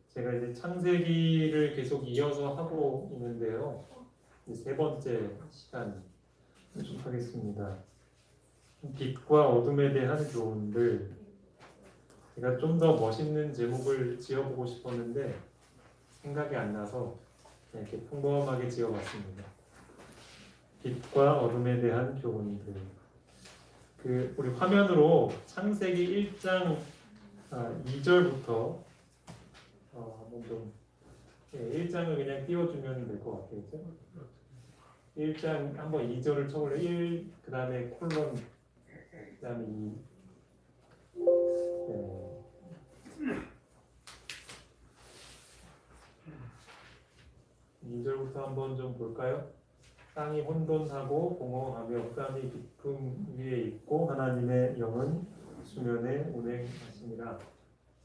제가 이제 창세기를 계속 이어서 하고 있는데요. 이제 세 번째 시간 좀 하겠습니다. 빛과 어둠에 대한 교훈들. 제가 좀 더 멋있는 제목을 지어보고 싶었는데 생각이 안 나서 이렇게 평범하게 지어봤습니다. 빛과 어둠에 대한 교훈들. 우리 화면으로 창세기 1장 2절부터 한번 좀 1장을 그냥 띄워주면 될 것 같아요. 1장 한번 2절을 쳐볼래요? 1, 그 다음에 콜론, 그 다음에 2. 네. 2절부터 한번 좀 볼까요? 땅이 혼돈하고 공허하며 흑암이 깊음 위에 있고 하나님의 영은 수면에 운행하시니라.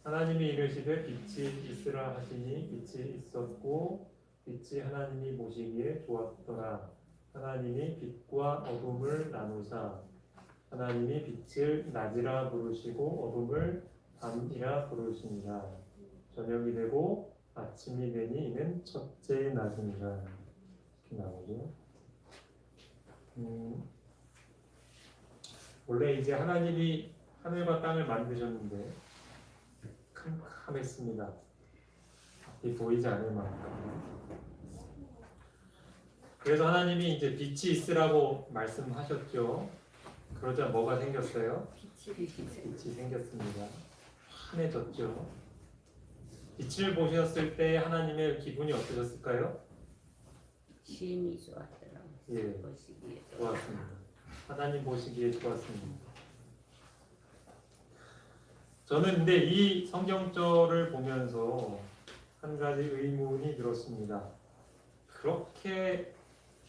하나님이 이르시되 빛이 있으라 하시니 빛이 있었고 빛이 하나님이 보시기에 좋았더라. 하나님이 빛과 어둠을 나누사 하나님이 빛을 낮이라 부르시고 어둠을 밤이라 부르시니라. 저녁이 되고 아침이 되니 이는 첫째 낮이니라. 이렇게 나오죠. 원래 이제 하나님이 하늘과 땅을 만드셨는데 캄캄했습니다. 앞이 보이지 않을 만큼. 그래서 하나님이 이제 빛이 있으라고 말씀하셨죠. 그러자 뭐가 생겼어요? 빛이 생겼습니다. 환해졌죠. 빛을 보셨을 때 하나님의 기분이 어떠셨을까요? 심히 좋았더라. 예, 보시기에 좋았습니다. 하나님 보시기에 좋았습니다. 저는 근데 이 성경절을 보면서 한 가지 의문이 들었습니다. 그렇게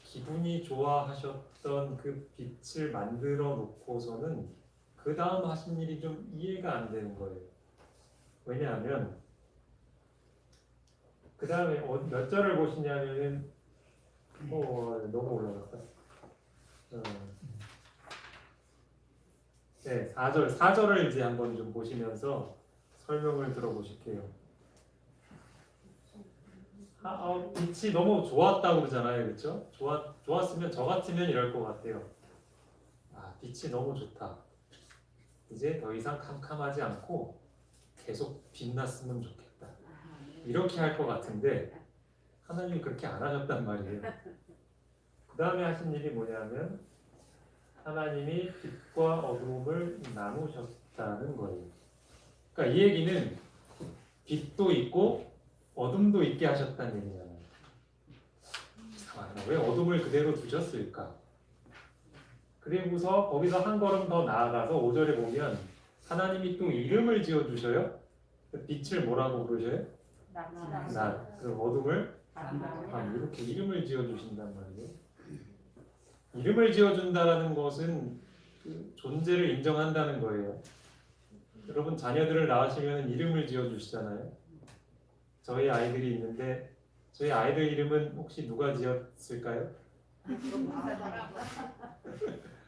기분이 좋아하셨던 그 빛을 만들어 놓고서는 그 다음 하신 일이 좀 이해가 안 되는 거예요. 왜냐하면 그 다음에 몇 절을 보시냐면은 너무 올라갔다. 네, 4절을 이제 한번 좀 보시면서 설명을 들어보실게요. 빛이 너무 좋았다고 그러잖아요, 그렇죠? 좋았으면 저 같으면 이럴 것 같아요. 빛이 너무 좋다. 이제 더 이상 캄캄하지 않고 계속 빛났으면 좋겠다. 이렇게 할 것 같은데 하나님이 그렇게 안 하셨단 말이에요. 그 다음에 하신 일이 뭐냐면 하나님이 빛과 어둠을 나누셨다는 거예요. 그러니까 이 얘기는 빛도 있고 어둠도 있게 하셨다는 얘기잖아요. 왜 어둠을 그대로 두셨을까? 그리고서 거기서 한 걸음 더 나아가서 5절에 보면 하나님이 또 이름을 지어주셔요. 빛을 뭐라고 부르셔요? 낮. 그 어둠을 밤. 이렇게 이름을 지어주신단 말이에요. 이름을 지어준다는 것은 그 존재를 인정한다는 거예요. 여러분 자녀들을 낳으시면 이름을 지어주시잖아요. 저희 아이들이 있는데 저희 아이들 이름은 혹시 누가 지었을까요?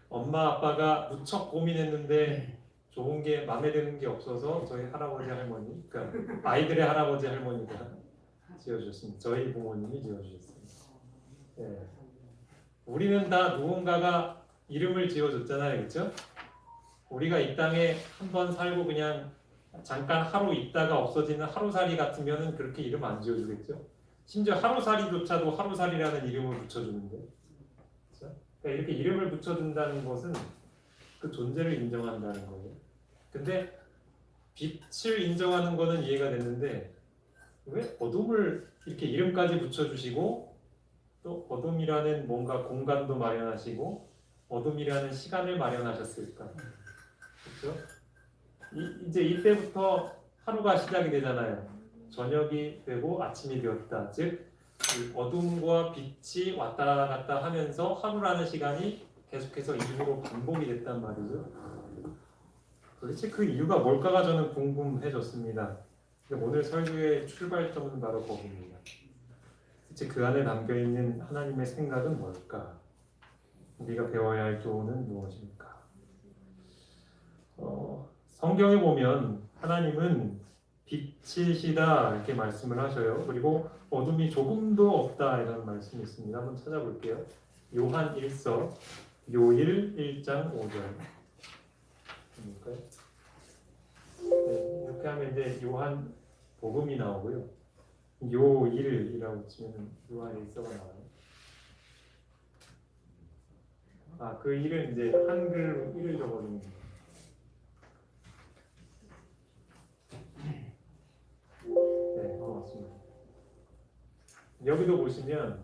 엄마 아빠가 무척 고민했는데 좋은 게 마음에 드는 게 없어서 저희 할아버지 할머니, 그러니까 아이들의 할아버지 할머니가 지어주셨습니다. 저희 부모님이 지어주셨습니다. 네. 우리는 다 누군가가 이름을 지어줬잖아요, 그렇죠? 우리가 이 땅에 한번 살고 그냥 잠깐 하루 있다가 없어지는 하루살이 같으면은 그렇게 이름 안 지어주겠죠? 심지어 하루살이조차도 하루살이라는 이름을 붙여주는데, 그렇죠? 그러니까 이렇게 이름을 붙여준다는 것은 그 존재를 인정한다는 거예요. 근데 빛을 인정하는 거는 이해가 됐는데 왜 어둠을 이렇게 이름까지 붙여주시고 또 어둠이라는 뭔가 공간도 마련하시고 어둠이라는 시간을 마련하셨을까? 그렇죠? 이제 이때부터 하루가 시작이 되잖아요. 저녁이 되고 아침이 되었다. 즉 어둠과 빛이 왔다 갔다 하면서 하루라는 시간이 계속해서 일부러 반복이 됐단 말이죠. 도대체 그 이유가 뭘까가 저는 궁금해졌습니다. 오늘 설교의 출발점은 바로 거기입니다. 도대체 그 안에 담겨있는 하나님의 생각은 뭘까? 우리가 배워야 할 교훈은 무엇입니까? 성경에 보면 하나님은 빛이시다 이렇게 말씀을 하셔요. 그리고 어둠이 조금도 없다 이런 말씀이 있습니다. 한번 찾아볼게요. 요한 1서 요일 1장 5절. 네, 이렇게 하면 이제 요한 복음이 나오고요. 요일이라고 치면 요한 1서가 나와요. 그 일은 이제 한글로 일을 적어주는 거예요. 네, 맞습니다. 여기도 보시면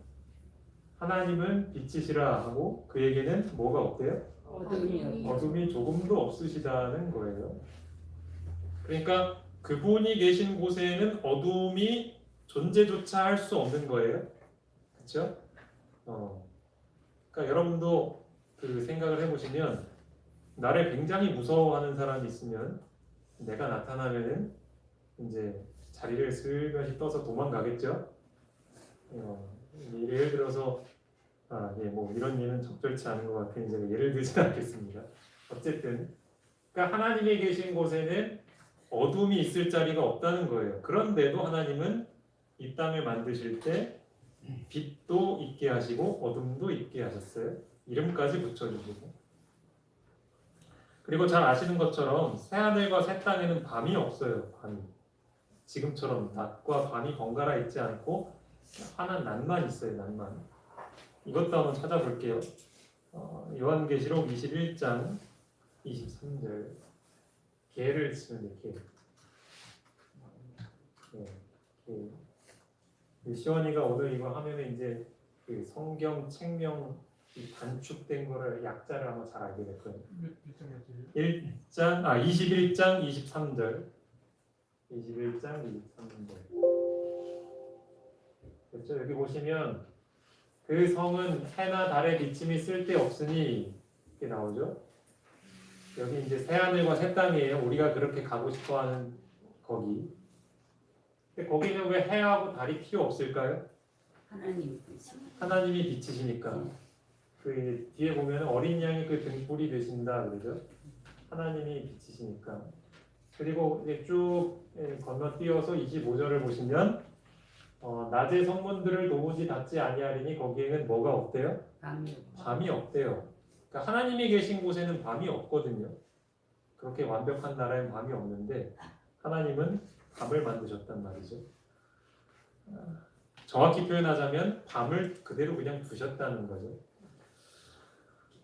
하나님은 빛이시라 하고 그에게는 뭐가 없대요? 어둠이 조금도 없으시다는 거예요. 그러니까 그분이 계신 곳에는 어둠이 존재조차 할 수 없는 거예요. 그렇죠? 그러니까 여러분도 그 생각을 해보시면 나를 굉장히 무서워하는 사람이 있으면 내가 나타나면은 이제 자리를 슬며시 떠서 도망가겠죠. 예를 들어서 뭐 이런 예는 적절치 않은 것 같으니 제가 예를 들지는 않겠습니다. 어쨌든 그러니까 하나님이 계신 곳에는 어둠이 있을 자리가 없다는 거예요. 그런데도 하나님은 이 땅을 만드실 때 빛도 있게 하시고 어둠도 있게 하셨어요. 이름까지 붙여주시고. 그리고 잘 아시는 것처럼 새하늘과 새 땅에는 밤이 없어요. 밤이. 지금처럼 낮과 밤이 번갈아 있지 않고 환한 낮만 있어요. 낮만. 이것도 한번 찾아볼게요. 요한계시록 21장 23절. 개를 치면 돼. 개. 시원이가 오늘 이거 하면은 이제 그 성경 책명 단축된 거를 약자를 아마 잘 알게 될 거예요. 21장 23절. 21장 23절. 그렇죠? 여기 보시면 그 성은 해나 달의 비침이 쓸데없으니 이렇게 나오죠. 여기 이제 새하늘과 새 땅이에요. 우리가 그렇게 가고 싶어하는 거기. 근데 거기는 왜 해하고 달이 필요 없을까요? 하나님이 빛이시니까. 그 뒤에 보면 어린 양이 그 등불이 되신다 그러죠. 하나님이 빛이시니까. 그리고 이제 쭉 건너뛰어서 25절을 보시면 낮의 성문들을 도무지 닫지 아니하리니 거기에는 뭐가 없대요? 밤이 없대요. 그러니까 하나님이 계신 곳에는 밤이 없거든요. 그렇게 완벽한 나라엔 밤이 없는데 하나님은 밤을 만드셨단 말이죠. 정확히 표현하자면 밤을 그대로 그냥 두셨다는 거죠.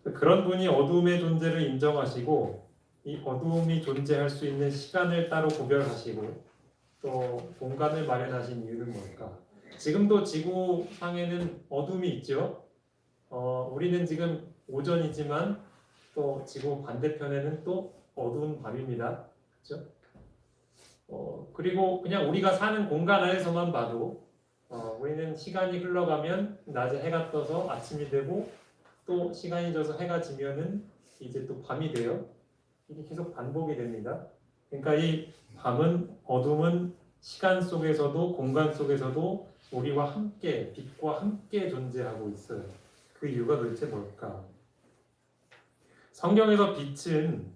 그런 분이 어둠의 존재를 인정하시고 이 어둠이 존재할 수 있는 시간을 따로 구별하시고 또 공간을 마련하신 이유는 뭘까? 지금도 지구상에는 어둠이 있죠. 우리는 지금 오전이지만 또 지구 반대편에는 또 어두운 밤입니다. 그렇죠? 그리고 그냥 우리가 사는 공간 안에서만 봐도 우리는 시간이 흘러가면 낮에 해가 떠서 아침이 되고 또 시간이 져서 해가 지면은 이제 또 밤이 돼요. 이게 계속 반복이 됩니다. 그러니까 이 밤은 어둠은 시간 속에서도 공간 속에서도 우리와 함께 빛과 함께 존재하고 있어요. 그 이유가 도대체 뭘까? 성경에서 빛은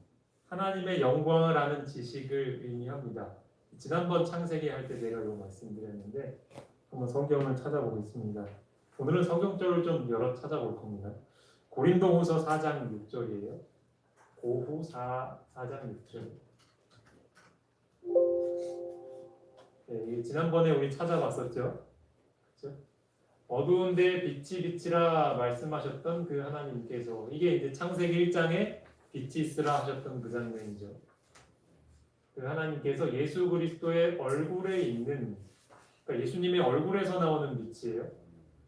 하나님의 영광을 아는 지식을 의미합니다. 지난번 창세기 할 때 제가 이거 말씀드렸는데 한번 성경을 찾아보겠습니다. 오늘은 성경절을 좀 여러 찾아볼 겁니다. 고린도후서 4장 6절이에요. 고후 4장 6절. 네, 지난번에 우리 찾아봤었죠. 그렇죠? 어두운 데 빛이 빛이라 말씀하셨던 그 하나님께서 이게 이제 창세기 1장에 빛이 있으라 하셨던 그 장면이죠. 그 하나님께서 예수 그리스도의 얼굴에 있는 그러니까 예수님의 얼굴에서 나오는 빛이에요.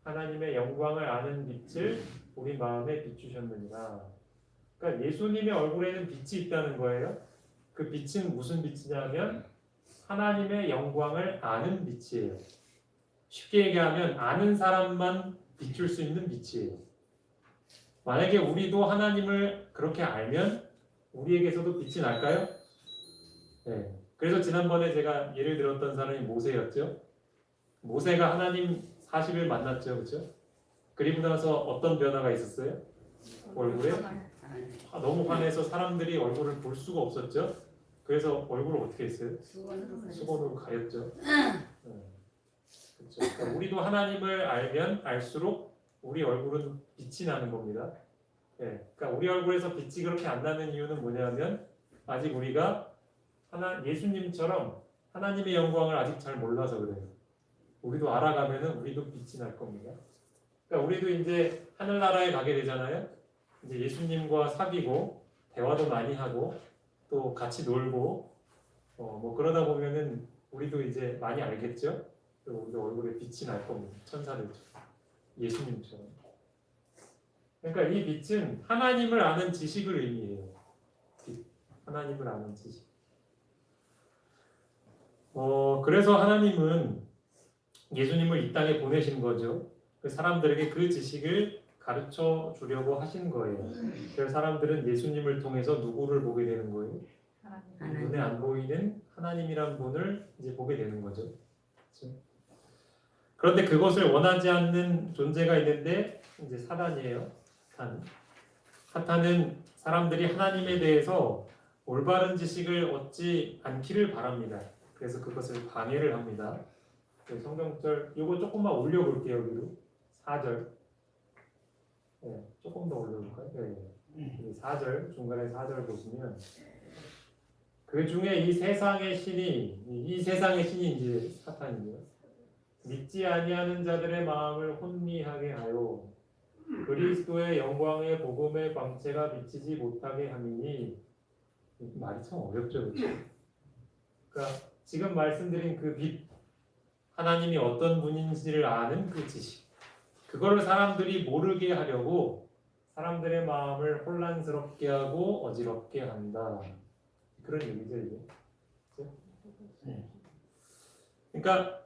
하나님의 영광을 아는 빛을 우리 마음에 비추셨느니라. 그러니까 예수님의 얼굴에는 빛이 있다는 거예요. 그 빛은 무슨 빛이냐면 하나님의 영광을 아는 빛이에요. 쉽게 얘기하면 아는 사람만 비출 수 있는 빛이에요. 만약에 우리도 하나님을 그렇게 알면 우리에게서도 빛이 날까요? 네. 그래서 지난번에 제가 예를 들었던 사람이 모세였죠. 모세가 하나님 40일 만났죠. 그렇죠? 그리고 나서 어떤 변화가 있었어요? 얼굴에? 너무 화내서 사람들이 얼굴을 볼 수가 없었죠. 그래서 얼굴을 어떻게 했어요? 수건으로 수건으로 가렸죠. 그렇죠. 그러니까 우리도 하나님을 알면 알수록 우리 얼굴은 빛이 나는 겁니다. 그러니까 우리 얼굴에서 빛이 그렇게 안 나는 이유는 뭐냐면 아직 우리가 예수님처럼 하나님의 영광을 아직 잘 몰라서 그래요. 우리도 알아가면은 우리도 빛이 날 겁니다. 그러니까 우리도 이제 하늘나라에 가게 되잖아요. 이제 예수님과 사귀고 대화도 많이 하고 또 같이 놀고 뭐 그러다 보면은 우리도 이제 많이 알겠죠. 그리고 우리도 얼굴에 빛이 날 겁니다. 천사들처럼 예수님처럼. 그러니까 이 빛은 하나님을 아는 지식을 의미해요. 빛. 하나님을 아는 지식. 그래서 하나님은 예수님을 이 땅에 보내신 거죠. 사람들에게 그 지식을 가르쳐 주려고 하신 거예요. 그래서 사람들은 예수님을 통해서 누구를 보게 되는 거예요? 눈에 안 보이는 하나님이란 분을 이제 보게 되는 거죠. 그렇죠? 그런데 그것을 원하지 않는 존재가 있는데 이제 사단이에요. 사탄은 사람들이 하나님에 대해서 올바른 지식을 얻지 않기를 바랍니다. 그래서 그것을 방해를 합니다. 성경절 이거 조금만 올려볼게요. 여기로 4절. 조금 더 올려볼까요? 4절 중간에 4절 보시면 그 중에 이 세상의 신이 이제 사탄이에요. 믿지 아니하는 자들의 마음을 혼미하게 하여 그리스도의 영광의 복음의 광채가 비치지 못하게 함이니 말이 참 어렵죠, 그렇죠? 그러니까 지금 말씀드린 그 빛, 하나님이 어떤 분인지를 아는 그 지식, 그거를 사람들이 모르게 하려고 사람들의 마음을 혼란스럽게 하고 어지럽게 한다. 그런 얘기죠, 이게. 그러니까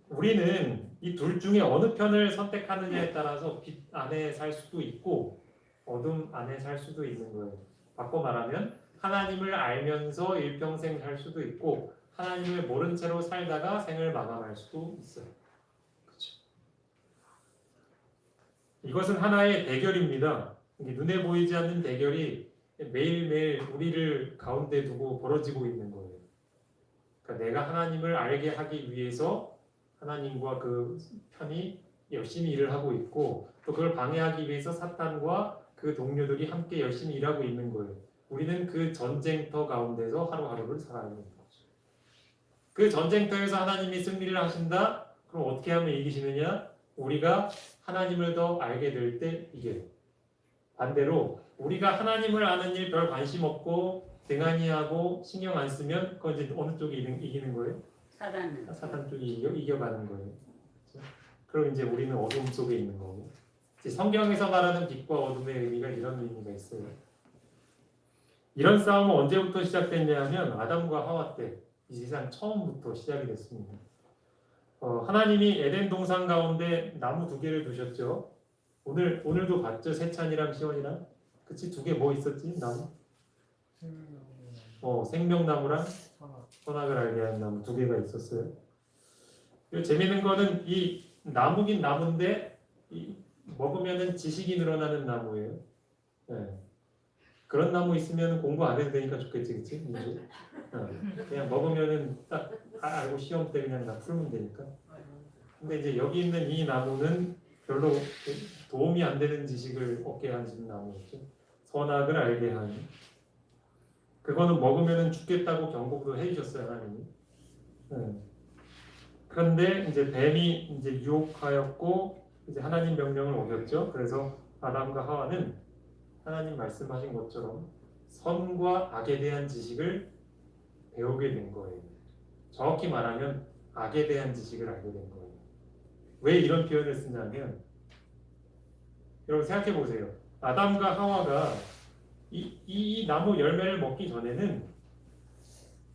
우리는 이 둘 중에 어느 편을 선택하느냐에 따라서 빛 안에 살 수도 있고 어둠 안에 살 수도 있는 거예요. 바꿔 말하면 하나님을 알면서 일평생 살 수도 있고 하나님을 모른 채로 살다가 생을 마감할 수도 있어요. 그렇죠? 이것은 하나의 대결입니다. 눈에 보이지 않는 대결이 매일매일 우리를 가운데 두고 벌어지고 있는 거예요. 그러니까 내가 하나님을 알게 하기 위해서 하나님과 그 편이 열심히 일을 하고 있고 또 그걸 방해하기 위해서 사탄과 그 동료들이 함께 열심히 일하고 있는 거예요. 우리는 그 전쟁터 가운데서 하루하루를 살아야 하는 거죠. 그 전쟁터에서 하나님이 승리를 하신다? 그럼 어떻게 하면 이기시느냐? 우리가 하나님을 더 알게 될 때 이겨요. 반대로 우리가 하나님을 아는 일 별 관심 없고 등한히하고 신경 안 쓰면 그건 이제 어느 쪽이 이기는 거예요? 사탄 쪽이 이겨가는 거예요. 그렇죠? 그럼 이제 우리는 어둠 속에 있는 거고. 이제 성경에서 말하는 빛과 어둠의 의미가 이런 의미가 있어요. 이런 싸움은 언제부터 시작됐냐 하면 아담과 하와 때 이 세상 처음부터 시작이 됐습니다. 하나님이 에덴 동산 가운데 나무 2개를 두셨죠. 오늘도 봤죠? 세찬이랑 시원이랑. 그치? 2개 뭐 있었지? 나무? 생명나무랑 선악을 알게 하는 나무 2개가 있었어요. 재미있는 거는 이 나무긴 나무인데 먹으면은 지식이 늘어나는 나무예요. 그런 나무 있으면 공부 안 해도 되니까 좋겠지, 그치? 그냥 먹으면은 딱 알고 시험 때 그냥 다 풀면 되니까. 근데 이제 여기 있는 이 나무는 별로 도움이 안 되는 지식을 얻게 하는 나무였죠. 선악을 알게 하는. 그거는 먹으면은 죽겠다고 경고도 해주셨어요, 하나님이. 그런데 이제 뱀이 이제 유혹하였고 이제 하나님 명령을 어겼죠. 그래서 아담과 하와는 하나님 말씀하신 것처럼 선과 악에 대한 지식을 배우게 된 거예요. 정확히 말하면 악에 대한 지식을 알게 된 거예요. 왜 이런 표현을 쓰냐면 여러분 생각해 보세요. 아담과 하와가 이 나무 열매를 먹기 전에는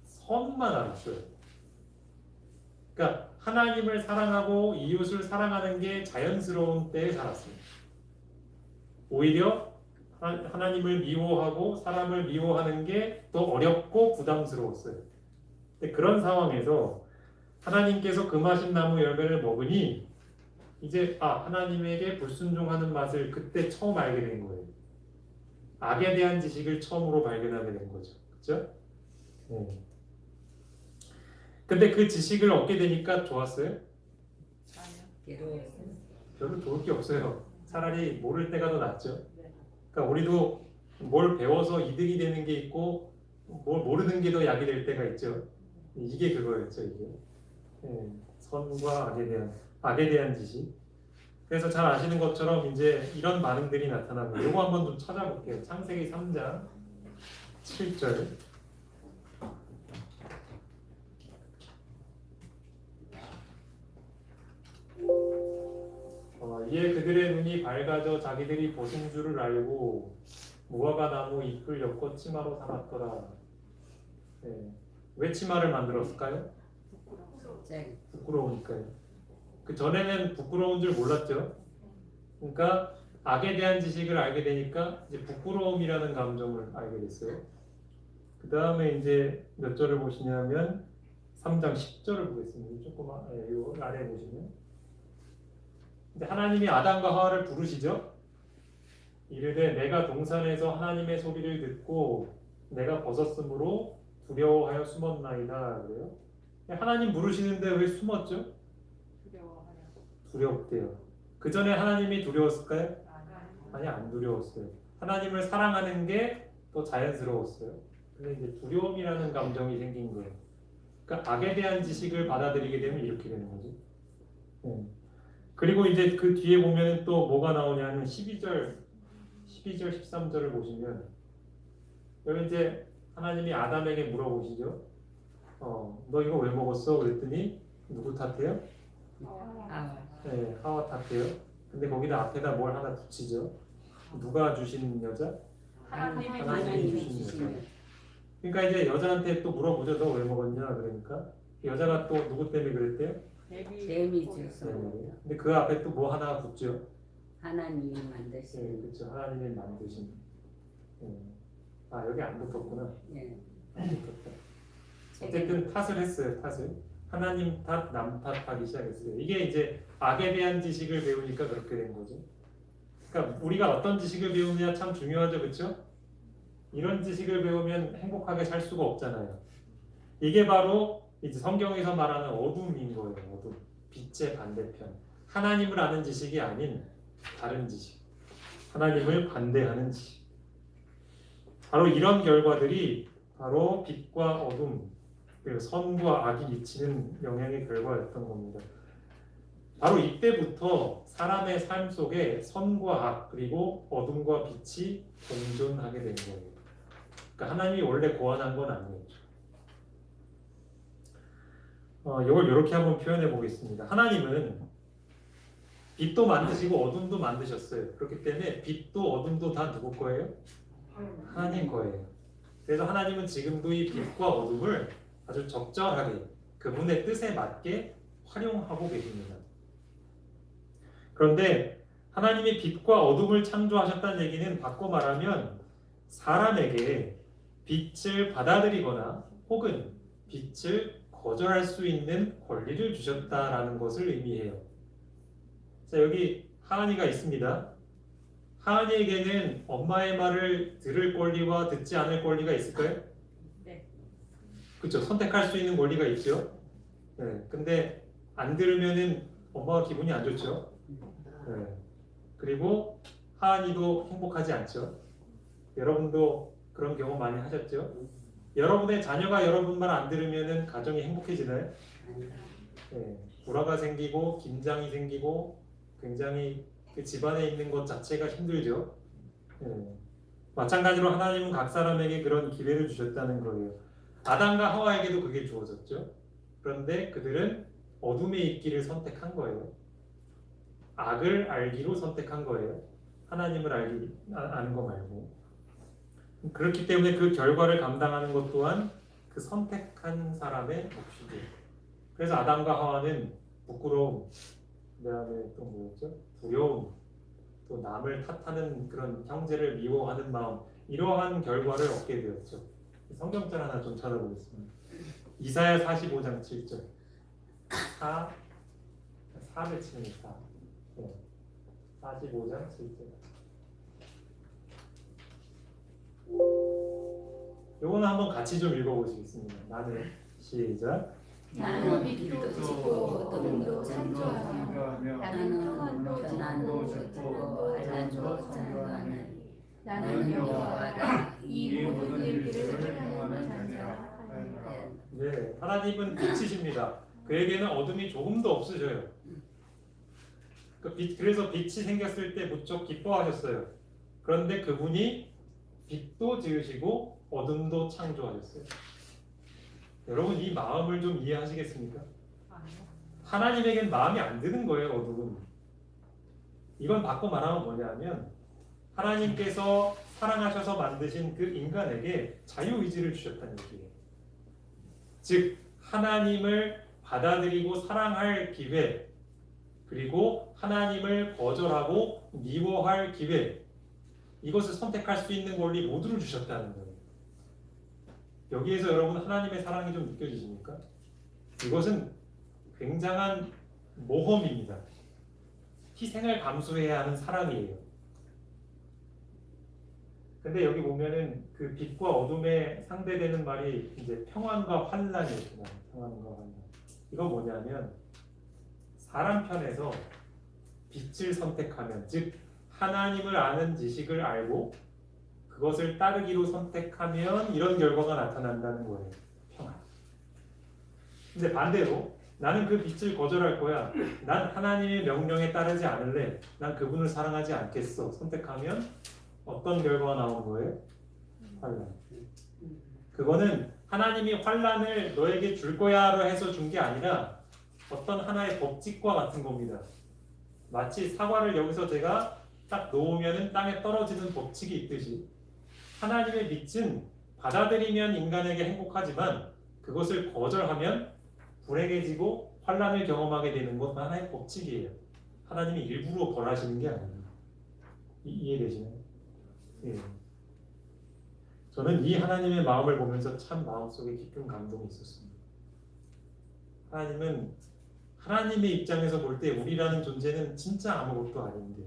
선만 알았어요. 그러니까 하나님을 사랑하고 이웃을 사랑하는 게 자연스러운 때에 살았어요. 오히려 하나님을 미워하고 사람을 미워하는 게 더 어렵고 부담스러웠어요. 근데 그런 상황에서 하나님께서 금하신 나무 열매를 먹으니 이제 하나님에게 불순종하는 맛을 그때 처음 알게 된 거예요. 악에 대한 지식을 처음으로 발견하게 된 거죠. 그렇죠? 네. 근데 그 지식을 얻게 되니까 좋았어요? 괴로웠어요. 별로 좋을 게 없어요. 차라리 모를 때가 더 낫죠. 그러니까 우리도 뭘 배워서 이득이 되는 게 있고 뭘 모르는 게 더 약이 될 때가 있죠. 이게 그거였죠, 이게. 예, 선과 악에 대한 지식. 그래서 잘 아시는 것처럼 이제 이런 반응들이 나타나고 요거 한번 좀 찾아볼게요. 창세기 3장 7절. 이에 그들의 눈이 밝아져 자기들이 벗은 줄을 알고 무화과 나무 잎을 엮어 치마로 삼았더라. 예. 왜 치마를 만들었을까요? 갑자기 부끄러우니까요. 그 전에는 부끄러운 줄 몰랐죠. 그러니까 악에 대한 지식을 알게 되니까 이제 부끄러움이라는 감정을 알게 됐어요. 그 다음에 이제 몇 절을 보시냐면 3장 10절을 보겠습니다. 조금 요 아래 보시면 이제 하나님이 아담과 하와를 부르시죠. 이르되 내가 동산에서 하나님의 소리를 듣고 내가 벗었으므로 두려워하여 숨었나이다. 그래요. 하나님 부르시는데 왜 숨었죠? 두렵대요. 그 전에 하나님이 두려웠을까요? 아니, 안 두려웠어요. 하나님을 사랑하는 게 더 자연스러웠어요. 근데 이제 두려움이라는 감정이 생긴 거예요. 그러니까 악에 대한 지식을 받아들이게 되면 이렇게 되는 거죠. 그리고 이제 그 뒤에 보면 또 뭐가 나오냐면 12절, 13절을 보시면 여기 이제 하나님이 아담에게 물어보시죠. 너 이거 왜 먹었어? 그랬더니 누구 탓해요? 네, 하와 탓해요. 근데 거기다 앞에다 뭘 하나 붙이죠. 누가 주신 여자? 하나님이 주신 여자. 그러니까 이제 여자한테 또 물어보죠. 너 왜 먹었냐? 그러니까 여자가 또 누구 때문에 그랬대요? 뱀이 주서 네. 근데 그 앞에 또 뭐 하나 붙죠. 하나님이 만드신. 네, 그렇죠. 하나님이 만드신. 여기 안 붙었구나. 예. 안 붙었다. 어쨌든 탓을 했어요. 탓을. 하나님 탓, 남 탓하기 시작했어요. 이게 이제 악에 대한 지식을 배우니까 그렇게 된 거죠. 그러니까 우리가 어떤 지식을 배우느냐 참 중요하죠, 그렇죠? 이런 지식을 배우면 행복하게 살 수가 없잖아요. 이게 바로 이제 성경에서 말하는 어둠인 거예요. 어둠, 빛의 반대편. 하나님을 아는 지식이 아닌 다른 지식. 하나님을 반대하는 지식. 바로 이런 결과들이 바로 빛과 어둠, 그리고 선과 악이 미치는 영향의 결과였던 겁니다. 바로 이때부터 사람의 삶 속에 선과 악 그리고 어둠과 빛이 공존하게 된 거예요. 그러니까 하나님이 원래 고안한 건 아니었죠. 이걸 이렇게 한번 표현해 보겠습니다. 하나님은 빛도 만드시고 어둠도 만드셨어요. 그렇기 때문에 빛도 어둠도 다 누구 거예요? 하나님 거예요. 그래서 하나님은 지금도 이 빛과 어둠을 아주 적절하게 그분의 뜻에 맞게 활용하고 계십니다. 그런데 하나님이 빛과 어둠을 창조하셨다는 얘기는 바꿔 말하면 사람에게 빛을 받아들이거나 혹은 빛을 거절할 수 있는 권리를 주셨다라는 것을 의미해요. 자, 여기 하은이가 있습니다. 하은이에게는 엄마의 말을 들을 권리와 듣지 않을 권리가 있을까요? 네. 그렇죠. 선택할 수 있는 권리가 있죠. 네. 근데 안 들으면은 엄마가 기분이 안 좋죠. 네. 그리고 하은이도 행복하지 않죠. 여러분도 그런 경험 많이 하셨죠? 여러분의 자녀가 여러분 말 안 들으면은 가정이 행복해지나요? 네. 불화가 생기고 긴장이 생기고 굉장히 그 집안에 있는 것 자체가 힘들죠. 네. 마찬가지로 하나님은 각 사람에게 그런 기회를 주셨다는 거예요. 아담과 하와에게도 그게 주어졌죠. 그런데 그들은 어둠에 있기를 선택한 거예요. 악을 알기로 선택한 거예요. 하나님을 아는 거 말고. 그렇기 때문에 그 결과를 감당하는 것 또한 그 선택한 사람의 몫이죠. 그래서 아담과 하와는 부끄러움, 그다음에 또 뭐였죠? 두려움, 또 남을 탓하는 그런 형제를 미워하는 마음, 이러한 결과를 얻게 되었죠. 성경절 하나 좀 찾아보겠습니다. 이사야 45장 7절. 4를 치는 4. 네. 45장 7절. 요거는 한번 같이 좀 읽어보시겠습니다. 나는 시작. 나는 빛도 지고 어둠도 창조하며 나는 변화도 주고 환란도 창조하는 나는 여호와라. 이 모든 일들을 행하는 자니라. 네, 하나님은 빛이십니다. 그에게는 어둠이 조금도 없으셔요. 그래서 빛이 생겼을 때 무척 기뻐하셨어요. 그런데 그분이 빛도 지으시고 어둠도 창조하셨어요. 여러분 이 마음을 좀 이해하시겠습니까? 하나님에겐 마음이 안 드는 거예요, 어둠은. 이건 바꿔 말하면 뭐냐면 하나님께서 사랑하셔서 만드신 그 인간에게 자유의지를 주셨다는 얘기예요. 즉 하나님을 받아들이고 사랑할 기회, 그리고 하나님을 거절하고 미워할 기회, 이것을 선택할 수 있는 권리 모두를 주셨다는 거예요. 여기에서 여러분 하나님의 사랑이 좀 느껴지십니까? 이것은 굉장한 모험입니다. 희생을 감수해야 하는 사랑이에요. 근데 여기 보면은 그 빛과 어둠에 상대되는 말이 이제 평안과 환란이었구나. 평안과 환란. 이건 뭐냐면 사람 편에서 빛을 선택하면, 즉 하나님을 아는 지식을 알고 그것을 따르기로 선택하면 이런 결과가 나타난다는 거예요. 평안. 근데 반대로 나는 그 빛을 거절할 거야. 난 하나님의 명령에 따르지 않을래. 난 그분을 사랑하지 않겠어. 선택하면 어떤 결과가 나오는 거예요? 환란. 그거는 하나님이 환란을 너에게 줄 거야로 해서 준 게 아니라 어떤 하나의 법칙과 같은 겁니다. 마치 사과를 여기서 제가 딱 놓으면 땅에 떨어지는 법칙이 있듯이 하나님의 빛은 받아들이면 인간에게 행복하지만 그것을 거절하면 불행해지고 환란을 경험하게 되는 것 하나의 법칙이에요. 하나님이 일부러 벌하시는 게 아니에요. 이해되시나요? 예. 저는 이 하나님의 마음을 보면서 참 마음속에 깊은 감동이 있었습니다. 하나님은 하나님의 입장에서 볼 때 우리라는 존재는 진짜 아무것도 아닌데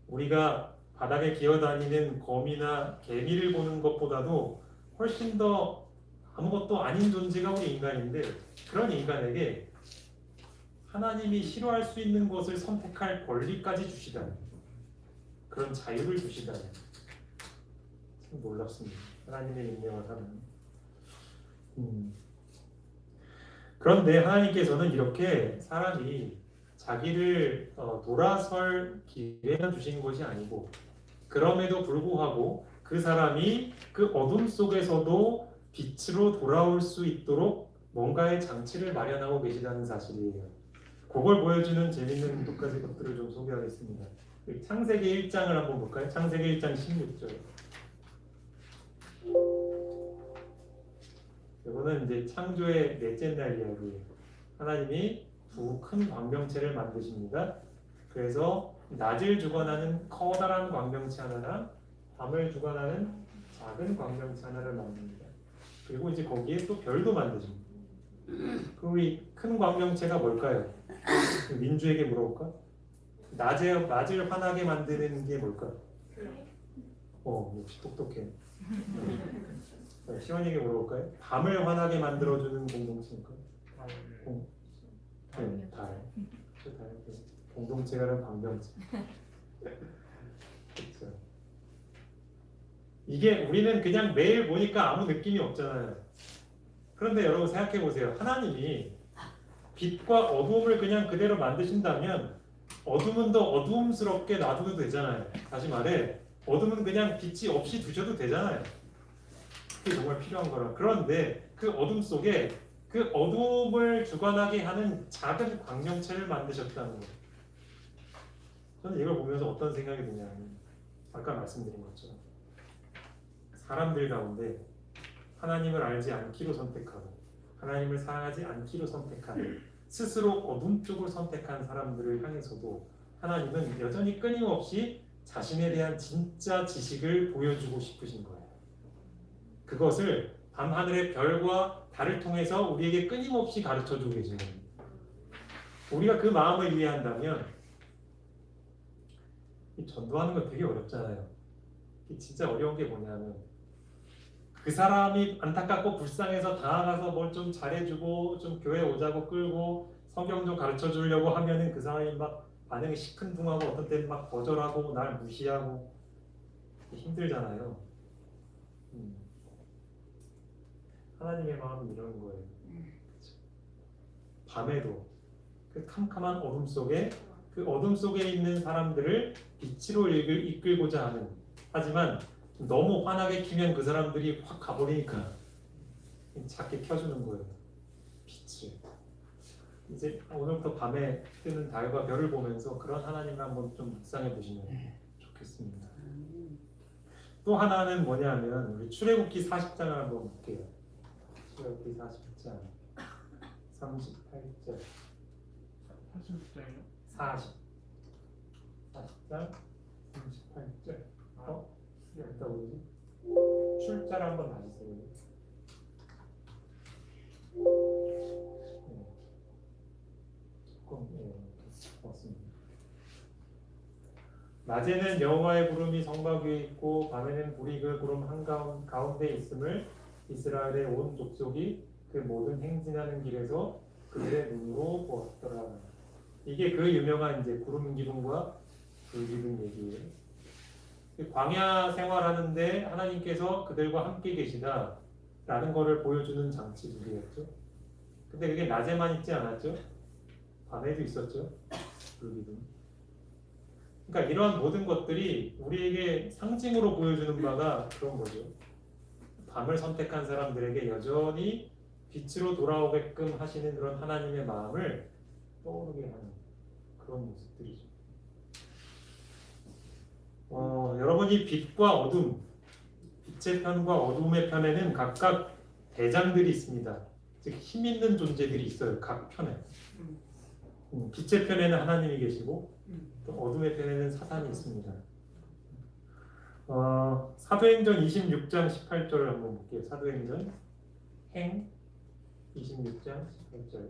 우리가 바닥에 기어다니는 거미나 개미를 보는 것보다도 훨씬 더 아무것도 아닌 존재가 우리 인간인데 그런 인간에게 하나님이 싫어할 수 있는 것을 선택할 권리까지 주시다니, 그런 자유를 주시다니 참 놀랍습니다. 하나님의 능력을 하는. 그런데 하나님께서는 이렇게 사람이 자기를 돌아설 기회만 주신 것이 아니고 그럼에도 불구하고 그 사람이 그 어둠 속에서도 빛으로 돌아올 수 있도록 뭔가의 장치를 마련하고 계시다는 사실이에요. 그걸 보여주는 재밌는 몇 가지 것들을 좀 소개하겠습니다. 창세기 1장을 한번 볼까요? 창세기 1장 16절. 이거는 이제 창조의 넷째 날 이야기예요. 하나님이 두 큰 광명체를 만드십니다. 그래서 낮을 주관하는 커다란 광명체 하나랑 밤을 주관하는 작은 광명체 하나를 만듭니다. 그리고 이제 거기에 또 별도 만드십니다. 그럼 이 큰 광명체가 뭘까요? 민주에게 물어볼까? 낮을 환하게 만드는 게 뭘까? 역시 똑똑해. 시원이에게 물어볼까요? 밤을 환하게 만들어주는 공동체일까? 네, 달. 공동체가 광명체. 그렇죠. 이게 우리는 그냥 매일 보니까 아무 느낌이 없잖아요. 그런데 여러분 생각해 보세요. 하나님이 빛과 어두움을 그냥 그대로 만드신다면 어둠은 더 어두움스럽게 놔둬도 되잖아요. 다시 말해 어둠은 그냥 빛이 없이 두셔도 되잖아요. 그게 정말 필요한 거라. 그런데 그 어둠 속에 그 어둠을 주관하게 하는 작은 광명체를 만드셨다는 거예요. 저는 이걸 보면서 어떤 생각이 드냐면 아까 말씀드린 것처럼 사람들 가운데 하나님을 알지 않기로 선택하고 하나님을 사랑하지 않기로 선택하는 스스로 어둠 쪽을 선택한 사람들을 향해서도 하나님은 여전히 끊임없이 자신에 대한 진짜 지식을 보여주고 싶으신 거예요. 그것을 밤하늘의 별과 달을 통해서 우리에게 끊임없이 가르쳐주고 계신 겁니다. 우리가 그 마음을 이해한다면 전도하는 거 되게 어렵잖아요. 진짜 어려운 게 뭐냐면 그 사람이 안타깝고 불쌍해서 다가가서 뭘 좀 잘해주고 좀 교회 오자고 끌고 성경 좀 가르쳐 주려고 하면은 그 사람이 막 반응이 시큰둥하고 어떤 때는 막 거절하고 날 무시하고 힘들잖아요. 하나님의 마음이 이런 거예요. 그쵸? 밤에도 그 캄캄한 어둠 속에 그 어둠 속에 있는 사람들을 빛으로 이끌고자 하는, 하지만 너무 환하게 키면 그 사람들이 확 가버리니까 작게 켜주는 거예요. 빛을. 이제 오늘부터 밤에 뜨는 달과 별을 보면서 그런 하나님을 한번 좀 묵상해 보시면 좋겠습니다. 또 하나는 뭐냐면 우리 출애굽기 40장을 한번 볼게요. 출애굽기 40장 38절 40장이요? 40장 38절 여기다 보이지? 출자를 한번 다시 써요. 조금 맞습니다. 낮에는 여호와의 구름이 성막 위에 있고 밤에는 불이 그 구름 한가운데 있음을 이스라엘의 온 족속이 그 모든 행진하는 길에서 그들의 눈으로 보았더라. 이게 그 유명한 이제 구름 기둥과 불 기둥 얘기예요. 광야 생활하는데 하나님께서 그들과 함께 계시다라는 것을 보여주는 장치들이었죠. 근데 그게 낮에만 있지 않았죠? 밤에도 있었죠. 불 기둥. 그러니까 이러한 모든 것들이 우리에게 상징으로 보여주는 바가 그런 거죠. 밤을 선택한 사람들에게 여전히 빛으로 돌아오게끔 하시는 그런 하나님의 마음을 떠오르게 하는 그런 모습들이죠. 여러분이 빛과 어둠, 빛의 편과 어둠의 편에는 각각 대장들이 있습니다. 즉 힘 있는 존재들이 있어요. 각 편에. 빛의 편에는 하나님이 계시고 또 어둠의 편에는 사탄이 있습니다. 사도행전 26장 18절을 한번 볼게요. 사도행전 행 26장 18절.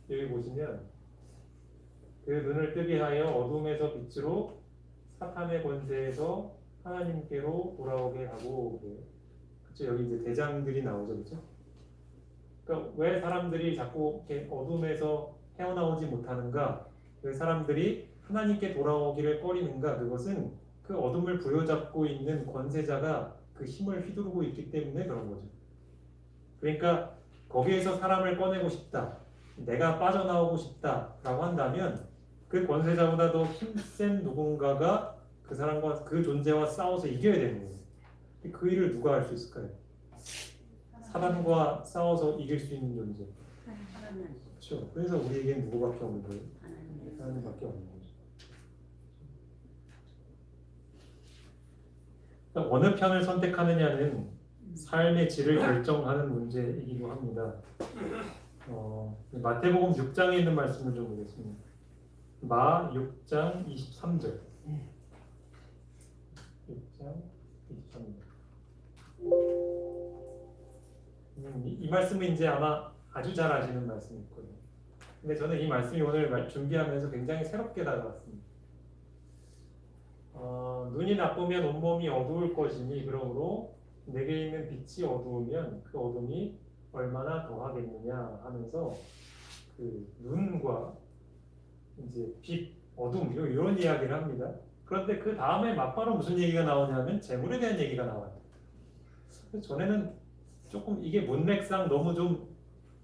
여기 보시면 그 눈을 뜨게 하여 어둠에서 빛으로 사탄의 권세에서 하나님께로 돌아오게 하고, 그렇죠? 여기 이제 대장들이 나오죠, 그렇죠? 그러니까 왜 사람들이 자꾸 이렇게 어둠에서 헤어나오지 못하는가? 왜 사람들이 하나님께 돌아오기를 꺼리는가? 그것은 그 어둠을 부여잡고 있는 권세자가 그 힘을 휘두르고 있기 때문에 그런 거죠. 그러니까 거기에서 사람을 꺼내고 싶다, 내가 빠져나오고 싶다라고 한다면 그 권세자보다 더 힘센 누군가가 그 사람과 그 존재와 싸워서 이겨야 되는 거예요. 그 일을 누가 할 수 있을까요? 사단과 싸워서 이길 수 있는 존재. 그렇죠. 그래서 우리에겐 누구밖에 없는 거예요? 하나님밖에 없는 거죠. 그러니까 어느 편을 선택하느냐는 삶의 질을 결정하는 문제이기도 합니다. 마태복음 6장에 있는 말씀을 좀 보겠습니다. 마 6장 23절. 6장 23절. 이 말씀은 이제 아마 아주 잘 아시는 말씀일 거예요. 근데 저는 이 말씀이 오늘 준비하면서 굉장히 새롭게 다가왔습니다. 눈이 나쁘면 온몸이 어두울 것이니 그러므로 내게 있는 빛이 어두우면 그 어둠이 얼마나 더하겠느냐 하면서 그 눈과 이제 빛, 어둠 이런 이야기를 합니다. 그런데 그 다음에 막바로 무슨 얘기가 나오냐면 재물에 대한 얘기가 나와요. 전에는 조금 이게 문맥상 너무 좀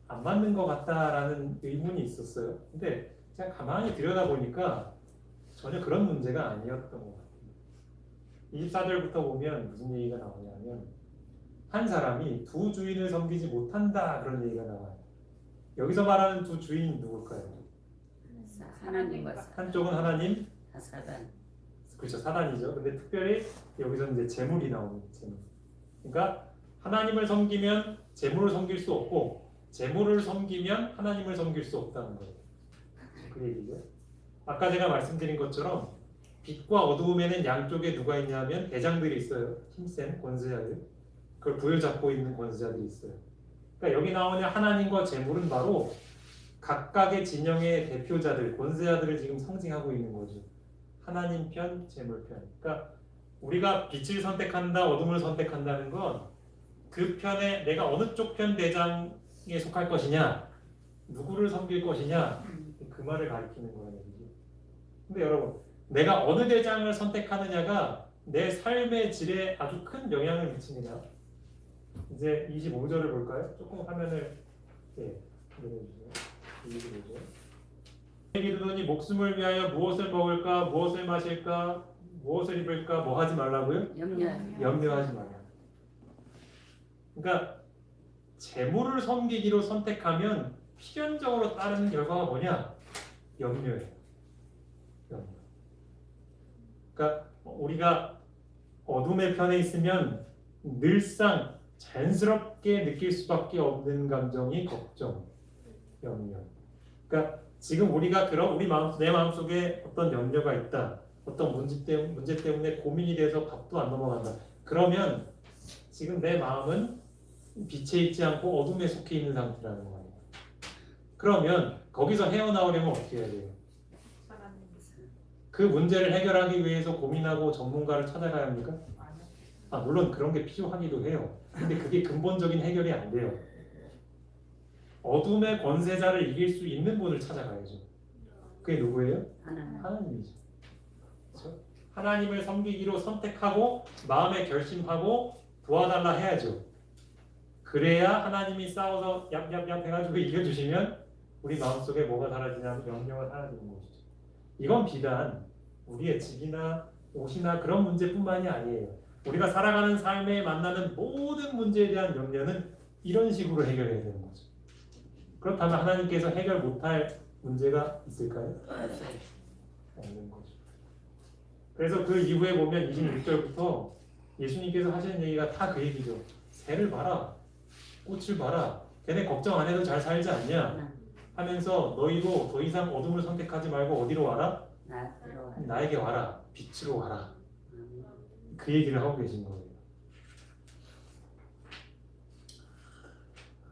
안 맞는 것 같다라는 의문이 있었어요. 근데 제가 가만히 들여다보니까 전혀 그런 문제가 아니었던 것 같아요. 24절부터 보면 무슨 얘기가 나오냐면 한 사람이 두 주인을 섬기지 못한다 그런 얘기가 나와요. 여기서 말하는 두 주인이 누굴까요? 하나님과 한쪽은 하나님, 사단. 그렇죠, 사단이죠. 근데 특별히 여기서 이제 재물이 나옵니다. 재물. 그러니까 하나님을 섬기면 재물을 섬길 수 없고 재물을 섬기면 하나님을 섬길 수 없다는 거예요. 그 얘기죠. 아까 제가 말씀드린 것처럼 빛과 어두움에는 양쪽에 누가 있냐면 대장들이 있어요. 힘센 권세자들. 그걸 부여잡고 있는 권세자들이 있어요. 그러니까 여기 나오는 하나님과 재물은 바로 각각의 진영의 대표자들, 권세자들을 지금 상징하고 있는 거죠. 하나님 편, 재물 편. 그러니까 우리가 빛을 선택한다, 어둠을 선택한다는 건 그 편에 내가 어느 쪽 편 대장에 속할 것이냐, 누구를 섬길 것이냐, 그 말을 가리키는 거예요. 근데 여러분, 내가 어느 대장을 선택하느냐가 내 삶의 질에 아주 큰 영향을 미칩니다. 이제 25절을 볼까요? 조금 화면을 보내주세요. 25절. 이르더니 목숨을 위하여 무엇을 먹을까, 무엇을 마실까, 무엇을 입을까, 뭐 하지 말라고요? 염려하지 말라. 그러니까 재물을 섬기기로 선택하면 필연적으로 따르는 결과가 뭐냐? 염려예요. 염려. 그러니까 우리가 어둠의 편에 있으면 늘상 자연스럽게 느낄 수밖에 없는 감정이 걱정, 염려. 그러니까 지금 우리가 내 마음속에 어떤 염려가 있다. 어떤 문제 때문에 고민이 돼서 밥도 안 넘어간다. 그러면 지금 내 마음은 빛에 있지 않고 어둠에 속해 있는 상태라는 거예요. 그러면 거기서 헤어나오려면 어떻게 해야 돼요? 그 문제를 해결하기 위해서 고민하고 전문가를 찾아가야 합니까? 물론 그런 게 필요하기도 해요. 근데 그게 근본적인 해결이 안 돼요. 어둠의 권세자를 이길 수 있는 분을 찾아가야죠. 그게 누구예요? 하나님이죠. 그렇죠? 하나님을 섬기기로 선택하고 마음에 결심하고 도와달라 해야죠. 그래야 하나님이 싸워서 얍얍얍 해가지고 이겨주시면 우리 마음속에 뭐가 사라지냐면 염려가 사라지는 것이죠. 이건 비단 우리의 집이나 옷이나 그런 문제뿐만이 아니에요. 우리가 살아가는 삶에 만나는 모든 문제에 대한 염려는 이런 식으로 해결해야 되는 거죠. 그렇다면 하나님께서 해결 못할 문제가 있을까요? 없는 거죠. 그래서 그 이후에 보면 26절부터 예수님께서 하시는 얘기가 다 그 얘기죠. 새를 봐라, 꽃을 봐라, 걔네 걱정 안 해도 잘 살지 않냐 하면서 너희도 더 이상 어둠을 선택하지 말고 어디로 와라? 나에게 와라, 빛으로 와라. 그 얘기를 하고 계신 거예요.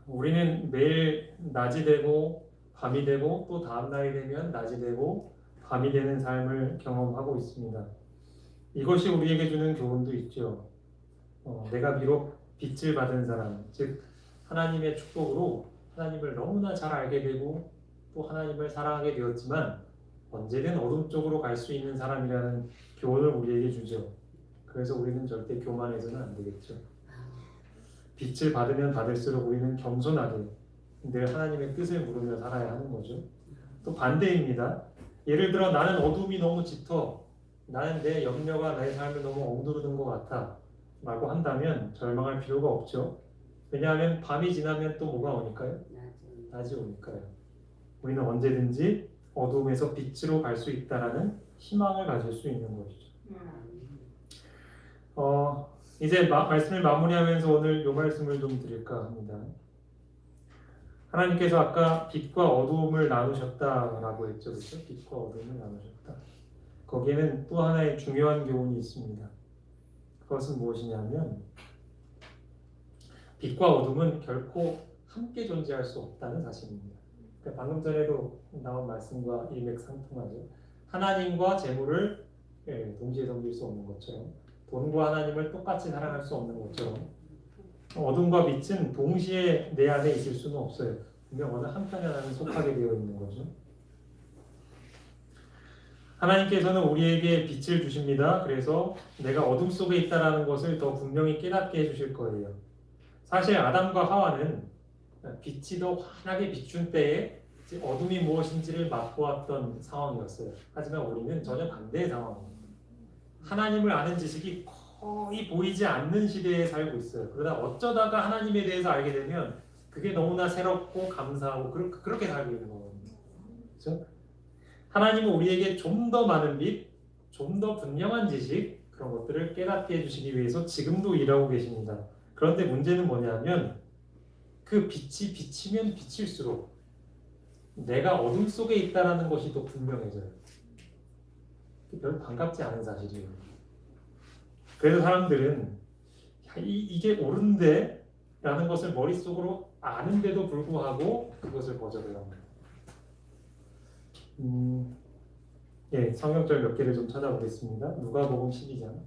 우리는 매일 낮이 되고 밤이 되고 또 다음 날이 되면 낮이 되고 밤이 되는 삶을 경험하고 있습니다. 이것이 우리에게 주는 교훈도 있죠. 내가 비록 빛을 받은 사람, 즉 하나님의 축복으로 하나님을 너무나 잘 알게 되고 또 하나님을 사랑하게 되었지만 언제든 어둠 쪽으로 갈 수 있는 사람이라는 교훈을 우리에게 주죠. 그래서 우리는 절대 교만해서는 안 되겠죠. 빛을 받으면 받을수록 우리는 겸손하게 늘 하나님의 뜻을 물으며 살아야 하는 거죠. 또 반대입니다. 예를 들어 나는 어둠이 너무 짙어, 나는 내 염려가 내 삶을 너무 억누르는 것 같아 라고 한다면 절망할 필요가 없죠. 왜냐하면 밤이 지나면 또 뭐가 오니까요? 낮이 오니까요. 우리는 언제든지 어둠에서 빛으로 갈 수 있다라는 희망을 가질 수 있는 것이죠. 이제 말씀을 마무리하면서 오늘 이 말씀을 좀 드릴까 합니다. 하나님께서 아까 빛과 어둠을 나누셨다라고 했죠. 그렇죠? 빛과 어둠을 나누셨다. 거기에는 또 하나의 중요한 교훈이 있습니다. 그것은 무엇이냐면 빛과 어둠은 결코 함께 존재할 수 없다는 사실입니다. 그러니까 방금 전에도 나온 말씀과 일맥상통하죠. 하나님과 재물을 동시에 섬길 수 없는 것처럼 돈과 하나님을 똑같이 사랑할 수 없는 것처럼 어둠과 빛은 동시에 내 안에 있을 수는 없어요. 분명 어느 한편에 하나는 속하게 되어 있는 거죠. 하나님께서는 우리에게 빛을 주십니다. 그래서 내가 어둠 속에 있다는 것을 더 분명히 깨닫게 해주실 거예요. 사실 아담과 하와는 빛이 더 환하게 비춘 때에 어둠이 무엇인지를 맛보았던 상황이었어요. 하지만 우리는 전혀 반대의 상황입니다. 하나님을 아는 지식이 거의 보이지 않는 시대에 살고 있어요. 그러다 어쩌다가 하나님에 대해서 알게 되면 그게 너무나 새롭고 감사하고 그렇게 살고 있는 거거든요. 그렇죠? 하나님은 우리에게 좀 더 많은 빛, 좀 더 분명한 지식 그런 것들을 깨닫게 해주시기 위해서 지금도 일하고 계십니다. 그런데 문제는 뭐냐면 그 빛이 비치면 비칠수록 내가 어둠 속에 있다는 것이 더 분명해져요. 별로 반갑지 않은 사실이에요. 그래서 사람들은 이게 옳은데 라는 것을 머릿속으로 아는데도 불구하고 그것을 거절을 합니다. 예, 성경절 몇 개를 좀 찾아보겠습니다. 누가복음 12장.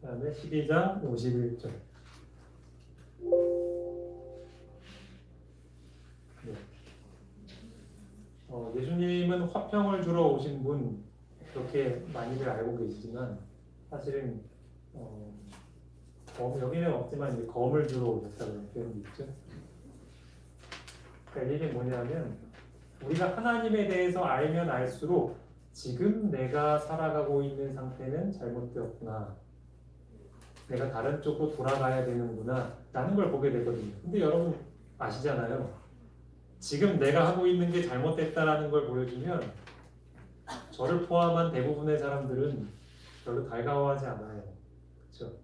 그다음에 12장 51절. 네. 예수님은 화평을 주러 오신 분 그렇게 많이들 알고 계시지만 사실은 여기는 없지만 이제 검을 주러 오셨다는 표현이 있죠. 그러니까 이게 뭐냐면 우리가 하나님에 대해서 알면 알수록 지금 내가 살아가고 있는 상태는 잘못되었구나. 내가 다른 쪽으로 돌아가야 되는구나 라는 걸 보게 되거든요. 근데 여러분 아시잖아요. 지금 내가 하고 있는 게 잘못됐다라는 걸 보여주면 저를 포함한 대부분의 사람들은 별로 달가워하지 않아요. 그렇죠?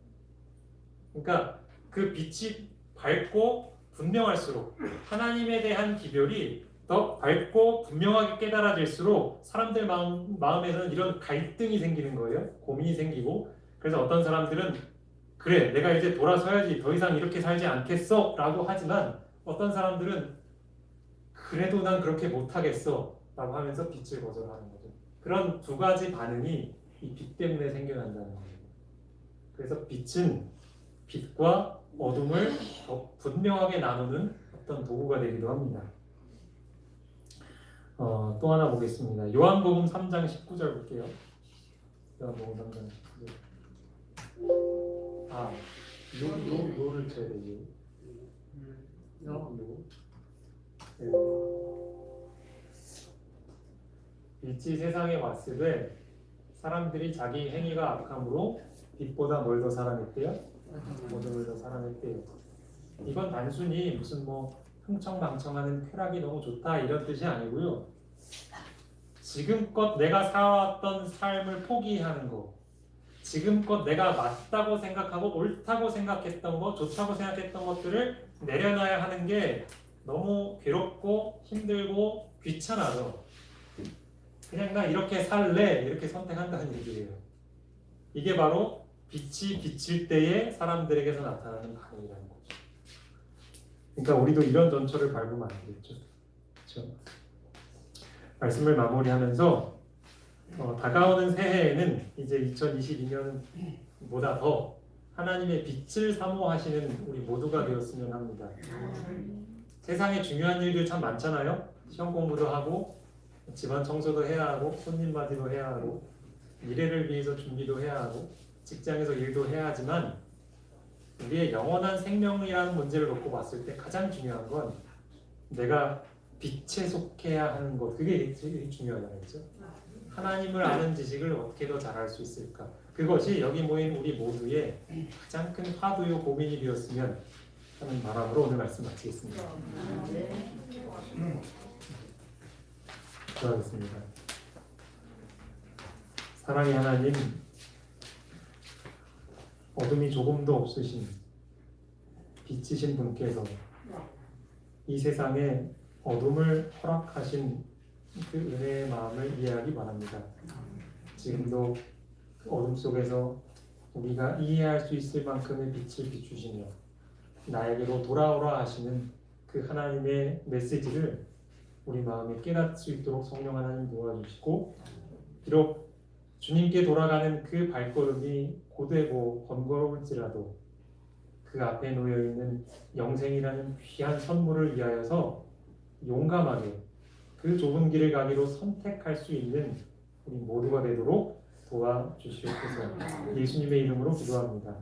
그러니까 그 빛이 밝고 분명할수록 하나님에 대한 기별이 더 밝고 분명하게 깨달아질수록 사람들 마음에서는 이런 갈등이 생기는 거예요. 고민이 생기고 그래서 어떤 사람들은 그래 내가 이제 돌아서야지 더 이상 이렇게 살지 않겠어 라고 하지만 어떤 사람들은 그래도 난 그렇게 못하겠어 라고 하면서 빛을 거절하는 거죠. 그런 두 가지 반응이 이 빛 때문에 생겨난다는 거예요. 그래서 빛은 빛과 어둠을 더 분명하게 나누는 어떤 도구가 되기도 합니다. 또 하나 보겠습니다. 요한복음 3장 19절 볼게요. 요한복음 3장 19절. 요를 쳐야 되지. 요. 네. 빛이 세상에 왔으되 사람들이 자기 행위가 악함으로 빛보다 뭘 더 사랑했대요? 어둠을 더 사랑했대요. 이건 단순히 무슨 흥청망청하는 쾌락이 너무 좋다 이런 뜻이 아니고요. 지금껏 내가 살아왔던 삶을 포기하는 거, 지금껏 내가 맞다고 생각하고 옳다고 생각했던 것, 좋다고 생각했던 것들을 내려놔야 하는 게 너무 괴롭고 힘들고 귀찮아서 그냥 나 이렇게 살래 이렇게 선택한다는 얘기예요. 이게 바로 빛이 비칠 때에 사람들에게서 나타나는 반응이라는 거죠. 그러니까 우리도 이런 전철을 밟으면 안 되겠죠. 그렇죠? 말씀을 마무리하면서 다가오는 새해에는 이제 2022년보다 더 하나님의 빛을 사모하시는 우리 모두가 되었으면 합니다. 세상에 중요한 일들 참 많잖아요. 시험 공부도 하고 집안 청소도 해야 하고 손님 맞이도 해야 하고 미래를 위해서 준비도 해야 하고 직장에서 일도 해야 하지만 우리의 영원한 생명이라는 문제를 놓고 봤을 때 가장 중요한 건 내가 빛에 속해야 하는 것, 그게 제일 중요하잖아요. 그렇죠? 하나님을 아는 지식을 어떻게 더 잘할 수 있을까? 그것이 여기 모인 우리 모두의 가장 큰 화두요 고민이 되었으면 하는 바람으로 오늘 말씀 마치겠습니다. 기도하겠습니다. 사랑의 하나님, 어둠이 조금도 없으신 빛이신 분께서 이 세상에 어둠을 허락하신 그 은혜의 마음을 이해하기 바랍니다. 지금도 그 어둠 속에서 우리가 이해할 수 있을 만큼의 빛을 비추시며 나에게로 돌아오라 하시는 그 하나님의 메시지를 우리 마음에 깨닫을 수 있도록 성령 하나님 도와주시고 비록 주님께 돌아가는 그 발걸음이 고되고 번거로울지라도 그 앞에 놓여있는 영생이라는 귀한 선물을 위하여서 용감하게 그 좁은 길을 가기로 선택할 수 있는 우리 모두가 되도록 도와주시옵소서. 예수님의 이름으로 기도합니다.